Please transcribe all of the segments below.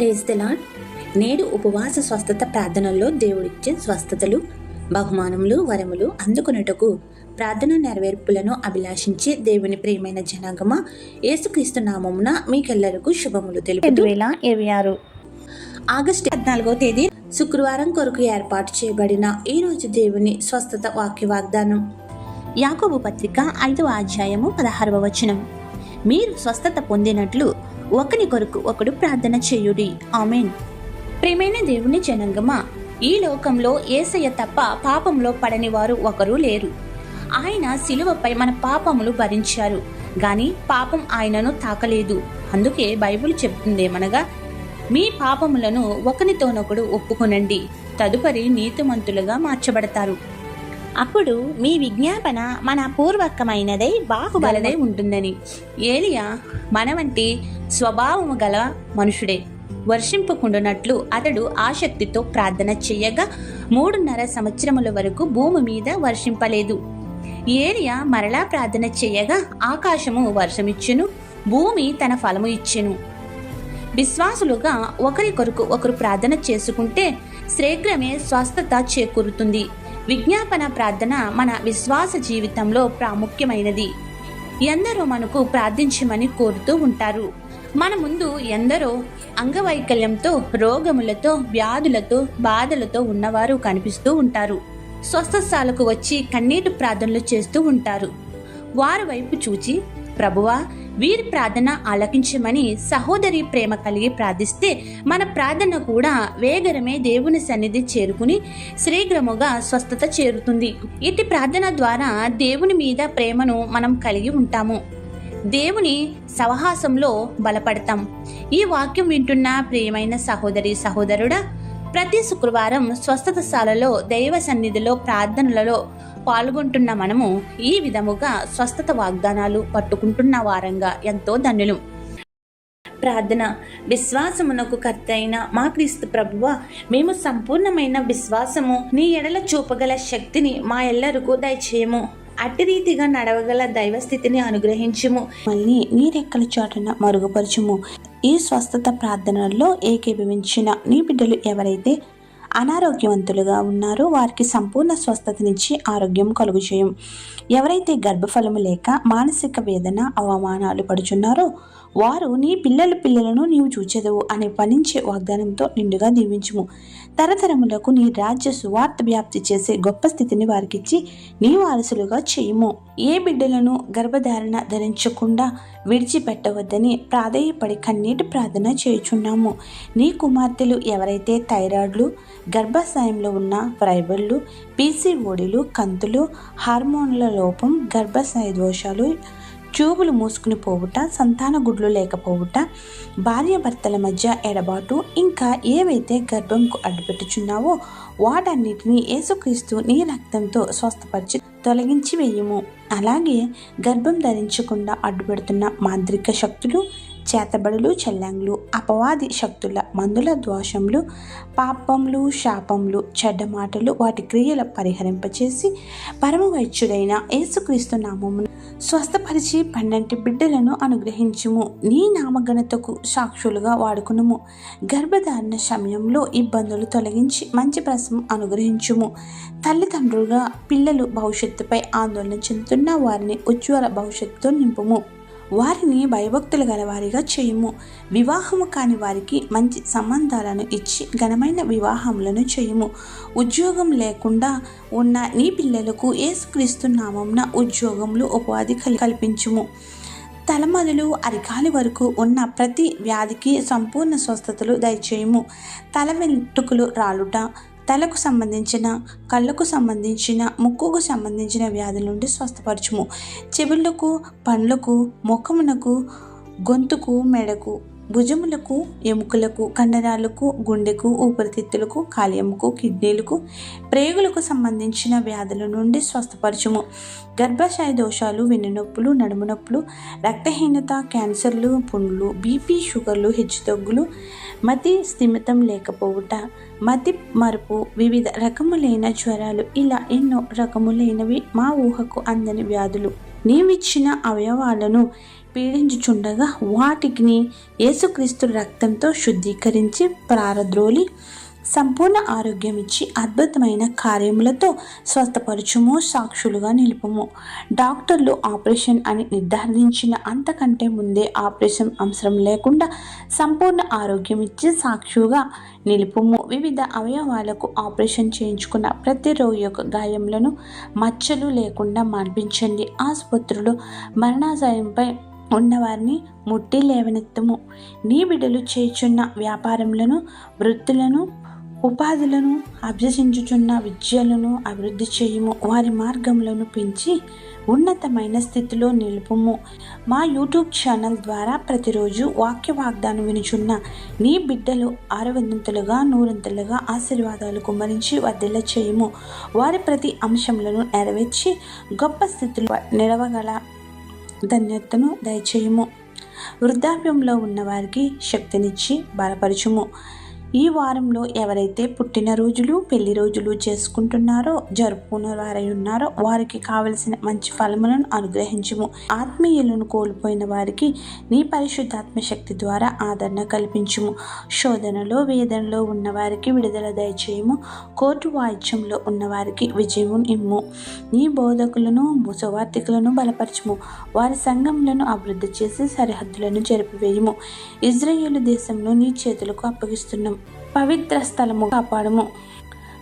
Praise the lord. నేడు ఉపవాస స్వస్థత ప్రార్థనల్లో దేవుడిచ్చే స్వస్థతలు, బహుమానములు, వరములు అందుకొనుటకు ప్రార్థన నెరవేర్పులను అభిలాషించే దేవుని ప్రియమైన జనాంగమా, యేసుక్రీస్తు నామమున మీకెల్లరకు శుభములు తెలుపుతూ 2026 ఆగస్టు 14వ తేదీ శుక్రవారం కొరకు ఏర్పాటు చేయబడిన ఈ రోజు దేవుని స్వస్థత వాక్య వాగ్దానం. యాకోబు పత్రిక 5వ అధ్యాయము 16వ వచనం. మీరు స్వస్థత పొందినట్లు ఒకని కొరకు ఒకడు ప్రార్థన చేయుడి. ఆమేన్. ప్రియమైన దేవుని జనాంగమా, ఈ లోకంలో యేసయ్య తప్ప పాపంలో పడని వారు ఒకరు లేరు. ఆయన శిలువపై మన పాపములు భరించారు, గాని పాపం ఆయనను తాకలేదు. అందుకే బైబిల్ చెప్తుందేమనగా, మీ పాపములను ఒకనితోనొకడు ఒప్పుకొనండి, తదుపరి నీతిమంతులుగా మార్చబడతారు. అప్పుడు మీ విజ్ఞాపన మన పూర్వకమైనదై బాహుబలదై ఉంటుందని. ఏలియా మన వంటి స్వభావము గల మనుషుడే. వర్షింపకుండునట్లు అతడు ఆసక్తితో ప్రార్థన చెయ్యగా 3.5 సంవత్సరముల వరకు భూమి మీద వర్షింపలేదు. ఏలియా మరలా ప్రార్థన చెయ్యగా ఆకాశము వర్షమిచ్చెను, భూమి తన ఫలము ఇచ్చెను. విశ్వాసులుగా ఒకరి కొరకు ఒకరు ప్రార్థన చేసుకుంటే శీఘ్రమే స్వస్థత చేకూరుతుంది. విజ్ఞాపన ప్రార్థన మన విశ్వాస జీవితంలో ప్రాముఖ్యమైనది. ఎందరో మనకు ప్రార్థించమని కోరుతూ ఉంటారు. మన ముందు ఎందరో అంగవైకల్యంతో, రోగములతో, వ్యాధులతో, బాధలతో ఉన్నవారు కనిపిస్తూ ఉంటారు. స్వస్థశాలకు వచ్చి కన్నీటి ప్రార్థనలు చేస్తూ ఉంటారు. వారి వైపు చూచి, ప్రభువా, వీరి ప్రార్థన ఆలకించమని సహోదరి ప్రేమ కలిగి ప్రార్థిస్తే మన ప్రార్థన కూడా వేగరమే దేవుని సన్నిధి చేరుకుని శీఘ్రముగా స్వస్థత చేరుతుంది. ఇటు ప్రార్థన ద్వారా దేవుని మీద ప్రేమను మనం కలిగి ఉంటాము, దేవుని సహవాసంలో బలపడతాం. ఈ వాక్యం వింటున్న ప్రియమైన సహోదరి సహోదరుడా, ప్రతి శుక్రవారం స్వస్థతశాలలో దైవ సన్నిధిలో ప్రార్థనలలో పాల్గొంటున్న మనము ఈ విధముగా స్వస్థత వాగ్దానాలు పట్టుకుంటున్న వారంగా ఎంతో ధన్యులు. ప్రార్థన. విశ్వాసమునకు కర్త అయిన మా క్రీస్తు ప్రభువా, మేము సంపూర్ణమైన విశ్వాసము నీ ఎడల చూపగల శక్తిని మా ఎల్లరకు దయచేయము. అట్టి రీతిగా నడవగల దైవస్థితిని అనుగ్రహించుము. మళ్ళీ నీ రెక్కల చాటున మరుగుపరచుము. ఈ స్వస్థత ప్రార్థనల్లో ఏకీభవించిన నీ బిడ్డలు ఎవరైతే అనారోగ్యవంతులుగా ఉన్నారో వారికి సంపూర్ణ స్వస్థతనిచ్చి ఆరోగ్యం కలుగు చేయం. ఎవరైతే గర్భఫలము లేక మానసిక వేదన, అవమానాలు పడుచున్నారో వారు నీ పిల్లలను నీవు చూచెదవు అనే ఫలించే వాగ్దానంతో నిండుగా దీవించుము. తరతరములకు నీ రాజ్య సువార్త వ్యాప్తి చేసే గొప్ప స్థితిని వారికిచ్చి నీ వారసులుగా చేయుము. ఏ బిడ్డలను గర్భధారణ ధరించకుండా విడిచిపెట్టవద్దని ప్రాధేయపడి కన్నీటి ప్రార్థన చేయుచున్నాము. నీ కుమార్తెలు ఎవరైతే థైరాయిడ్లు, గర్భాశయంలో ఉన్న ఫైబర్లు, పీసీఓడీలు, కంతులు, హార్మోన్ల లోపం, గర్భాశయ దోషాలు, ట్యూబులు మూసుకుని పోవుట, సంతాన గుడ్లు లేకపోవుట, భార్యాభర్తల మధ్య ఎడబాటు, ఇంకా ఏవైతే గర్భంకు అడ్డుపెట్టుచున్నావో వాటన్నిటినీ యేసుక్రీస్తు నీ రక్తంతో స్వస్థపరిచి తొలగించి వేయుము. అలాగే గర్భం ధరించకుండా అడ్డుపెడుతున్న మాంత్రిక శక్తులు, చేతబడులు, చెల్లంగులు, అపవాది శక్తుల మందుల దోషములు, పాపములు, శాపములు, చెడ్డ మాటలు, వాటి క్రియల పరిహరింపచేసి పరమ వైద్యుడైన యేసుక్రీస్తు నామమును స్వస్థపరిచి 12 బిడ్డలను అనుగ్రహించుము. నీ నామఘనతకు సాక్షులుగా వాడుకునుము. గర్భధారణ సమయంలో ఇబ్బందులు తొలగించి మంచి ప్రసవం అనుగ్రహించుము. తల్లిదండ్రులుగా పిల్లలు భవిష్యత్తుపై ఆందోళన చెందుతున్న వారిని ఉజ్వల భవిష్యత్తుతో నింపుము. వారిని భయభక్తులు గలవారిగా చేయుము. వివాహము కాని వారికి మంచి సంబంధాలను ఇచ్చి ఘనమైన వివాహములను చేయుము. ఉద్యోగం లేకుండా ఉన్న నీ పిల్లలకు యేసుక్రీస్తు నామమున ఉద్యోగములు, ఉపాధి కల్పించుము. తల మొదలు అరికాలి వరకు ఉన్న ప్రతి వ్యాధికి సంపూర్ణ స్వస్థతలు దయచేయము. తల వెంట్రుకలు రాలుట, తలకు సంబంధించిన, కళ్ళకు సంబంధించిన, ముక్కుకు సంబంధించిన వ్యాధుల నుండి స్వస్థపరచుము. చెవులకు, పండ్లకు, ముఖమునకు, గొంతుకు, మెడకు, భుజములకు, ఎముకలకు, కండరాలకు, గుండెకు, ఊపిరితిత్తులకు, కాలేయముకు, కిడ్నీలకు, ప్రేగులకు సంబంధించిన వ్యాధుల నుండి స్వస్థపరచుము. గర్భాశయ దోషాలు, వెన్నునొప్పులు, నడుము నొప్పులు, రక్తహీనత, క్యాన్సర్లు, పుండ్లు, బీపీ, షుగర్లు, హెచ్చుతగ్గులు, మతి స్థిమితం లేకపోవుట, మతి మరుపు, వివిధ రకములైన జ్వరాలు, ఇలా ఎన్నో రకములైనవి మా ఊహకు అందని వ్యాధులు నీవిచ్చిన అవయవాలను పీడించుచుండగా వాటిని యేసుక్రీస్తు రక్తంతో శుద్ధీకరించి ప్రారద్రోలి సంపూర్ణ ఆరోగ్యం ఇచ్చి అద్భుతమైన కార్యములతో స్వస్థపరచుము, సాక్షులుగా నిలుపుము. డాక్టర్లు ఆపరేషన్ అని నిర్ధారించిన అంతకంటే ముందే ఆపరేషన్ అవసరం లేకుండా సంపూర్ణ ఆరోగ్యం ఇచ్చి సాక్షులుగా నిలుపుము. వివిధ అవయవాలకు ఆపరేషన్ చేయించుకున్న ప్రతి రోగి యొక్క గాయములను మచ్చలు లేకుండా మాన్పించండి. ఆసుపత్రులు మరణాశయంపై ఉన్నవారిని ముట్టి లేవనెత్తము. నీ బిడ్డలు చేయుచున్న వ్యాపారములను, వృత్తులను, ఉపాధులను, అభ్యసించుచున్న విద్యలను అభివృద్ధి చేయుము. వారి మార్గములను పెంచి ఉన్నతమైన స్థితిలో నిలుపుము. మా యూట్యూబ్ ఛానల్ ద్వారా ప్రతిరోజు వాక్య వాగ్దానం వినుచున్న నీ బిడ్డలు ఆరవంతులుగా, నూరంతులుగా ఆశీర్వాదాలు కుమ్మరించి వర్ధిల్ల చేయుము. వారి ప్రతి అంశములను నెరవేర్చి గొప్ప స్థితిలో నిలవగల ధన్యతను దయచేయము. వృద్ధాప్యంలో ఉన్నవారికి శక్తినిచ్చి బలపరచుము. ఈ వారంలో ఎవరైతే పుట్టినరోజులు, పెళ్లి రోజులు చేసుకుంటున్నారో, జరుపుకున్న వారై ఉన్నారో వారికి కావలసిన మంచి ఫలములను అనుగ్రహించుము. ఆత్మీయులను కోల్పోయిన వారికి నీ పరిశుద్ధాత్మ శక్తి ద్వారా ఆదరణ కల్పించుము. శోధనలో, వేదనలో ఉన్న వారికి విడుదల దయచేయము. కోర్టు వాయిద్యంలో ఉన్నవారికి విజయము ఇమ్ము. నీ బోధకులను, సువార్థికులను బలపరచుము. వారి సంఘములను అభివృద్ధి చేసి సరిహద్దులను జరిపివేయము. ఇజ్రాయేలు దేశంలో నీ చేతులకు అప్పగిస్తున్నాం. పవిత్ర స్థలము కాపాడము.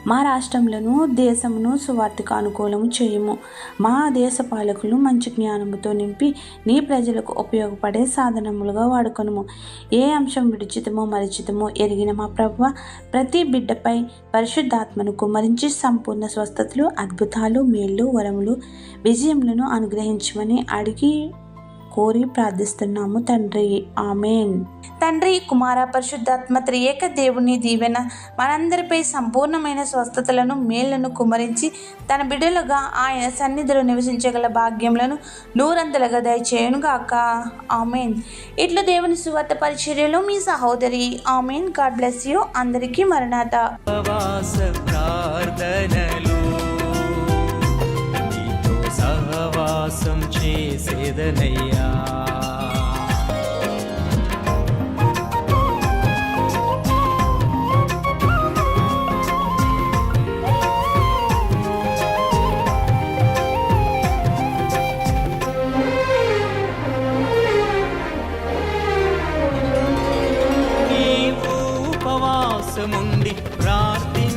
మా రాష్ట్రములను, దేశమును సువార్తకు అనుకూలము చేయము. మా దేశ పాలకులు మంచి జ్ఞానముతో నింపి నీ ప్రజలకు ఉపయోగపడే సాధనములుగా వాడుకొనుము. ఏ అంశం విడిచితమో మరిచితమో ఎరిగిన మా ప్రభువ, ప్రతి బిడ్డపై పరిశుద్ధాత్మను కుమ్మరించి సంపూర్ణ స్వస్థతలు, అద్భుతాలు, మేళ్ళు, వరములు, విజయములను అనుగ్రహించమని అడిగి కోరి ప్రార్థిస్తున్నాము తండ్రి. ఆమెన్. తండ్రి, కుమార, పరిశుద్ధాత్మ త్రియేక దేవుని దీవెన మనందరిపై సంపూర్ణమైన స్వస్థతలను, మేళ్లను కుమ్మరించి తన బిడ్డలుగా ఆయన సన్నిధిలో నివసించగల భాగ్యములను నూరంతలుగా దయచేయునుగాక. ఆమెన్. ఇట్లా దేవుని సువార్త పరిచర్యలో మీ సహోదరి. ఆమెన్. God bless you. అందరికీ మరణాత. సహవాసం చేసేదనయ్యా. నీవు ఉపవాసముండి ప్రార్థి